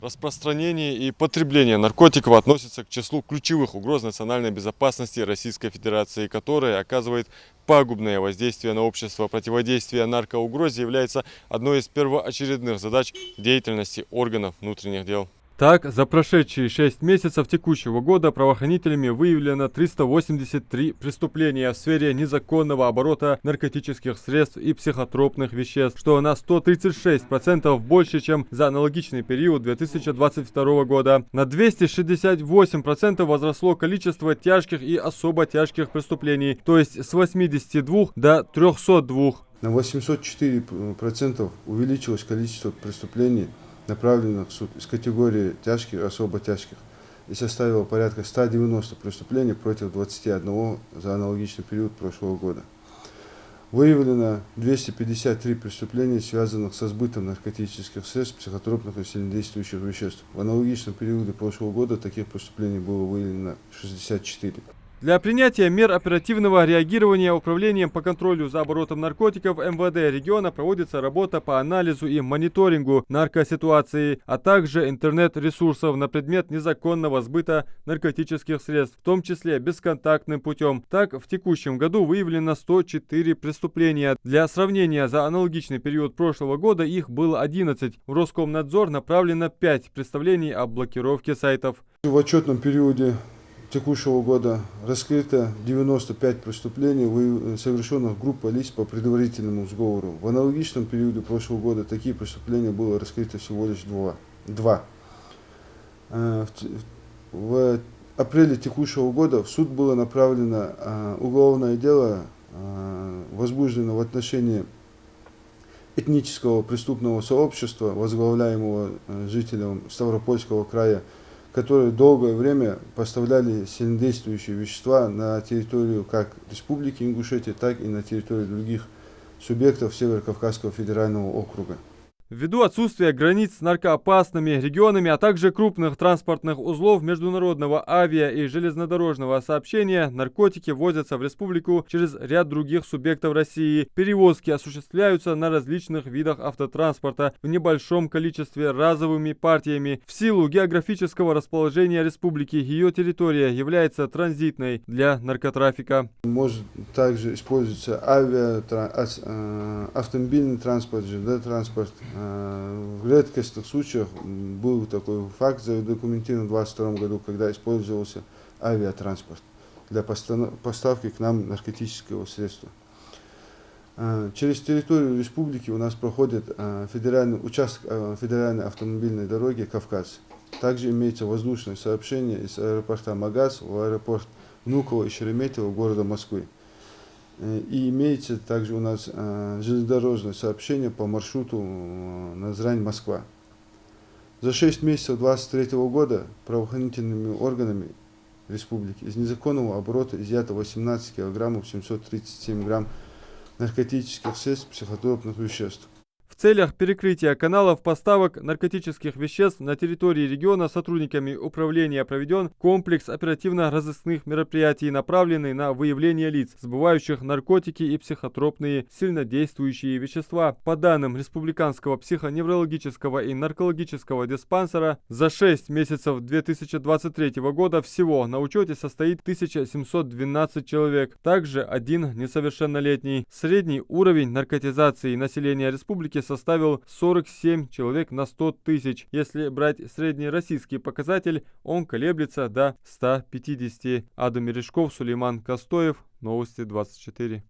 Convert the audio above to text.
Распространение и потребление наркотиков относятся к числу ключевых угроз национальной безопасности Российской Федерации, которая оказывает пагубное воздействие на общество. Противодействие наркоугрозе является одной из первоочередных задач деятельности органов внутренних дел. Так, за прошедшие 6 месяцев текущего года правоохранителями выявлено 383 преступления в сфере незаконного оборота наркотических средств и психотропных веществ, что на 136% больше, чем за аналогичный период 2022 года. На 268% возросло количество тяжких и особо тяжких преступлений, то есть с 82 до 302. На 804% увеличилось количество преступлений, направленных в суд из категории тяжких и особо тяжких, и составило порядка 190 преступлений против 21 за аналогичный период прошлого года. Выявлено 253 преступления, связанных со сбытом наркотических средств, психотропных и сильнодействующих веществ. В аналогичном периоде прошлого года таких преступлений было выявлено 64. Для принятия мер оперативного реагирования Управлением по контролю за оборотом наркотиков МВД региона проводится работа по анализу и мониторингу наркоситуации, а также интернет-ресурсов на предмет незаконного сбыта наркотических средств, в том числе бесконтактным путем. Так, в текущем году выявлено 104 преступления. Для сравнения, за аналогичный период прошлого года их было 11. В Роскомнадзор направлено 5 представлений о блокировке сайтов. В отчетном периоде текущего года раскрыто 95 преступлений, совершенных группой лиц по предварительному сговору. В аналогичном периоде прошлого года такие преступления было раскрыто всего лишь 2. В апреле текущего года в суд было направлено уголовное дело, возбуждено в отношении этнического преступного сообщества, возглавляемого жителем Ставропольского края, которые долгое время поставляли сильнодействующие вещества на территорию как Республики Ингушетия, так и на территорию других субъектов Северо-Кавказского федерального округа. Ввиду отсутствия границ с наркоопасными регионами, а также крупных транспортных узлов международного авиа- и железнодорожного сообщения, наркотики ввозятся в республику через ряд других субъектов России. Перевозки осуществляются на различных видах автотранспорта в небольшом количестве разовыми партиями. В силу географического расположения республики ее территория является транзитной для наркотрафика. Может также использоваться автомобильный транспорт, ЖД-транспорт. В редкостных случаях был такой факт задокументирован в 2022 году, когда использовался авиатранспорт для поставки к нам наркотического средства. Через территорию республики у нас проходит федеральный участок федеральной автомобильной дороги «Кавказ». Также имеется воздушное сообщение из аэропорта Магаз в аэропорт Внуково и Шереметьево города Москвы. И имеется также у нас железнодорожное сообщение по маршруту Назрань-Москва. За 6 месяцев 2023 года правоохранительными органами республики из незаконного оборота изъято 18 килограммов 737 грамм наркотических средств, психотропных веществ. В целях перекрытия каналов поставок наркотических веществ на территории региона сотрудниками управления проведен комплекс оперативно-розыскных мероприятий, направленный на выявление лиц, сбывающих наркотики и психотропные сильнодействующие вещества. По данным Республиканского психоневрологического и наркологического диспансера, за 6 месяцев 2023 года всего на учете состоит 1712 человек, также один несовершеннолетний. Средний уровень наркотизации населения республики составил 47 человек на 100 тысяч. Если брать средний российский показатель, он колеблется до 150. Адам Мережков, Сулейман Костоев, Новости 24.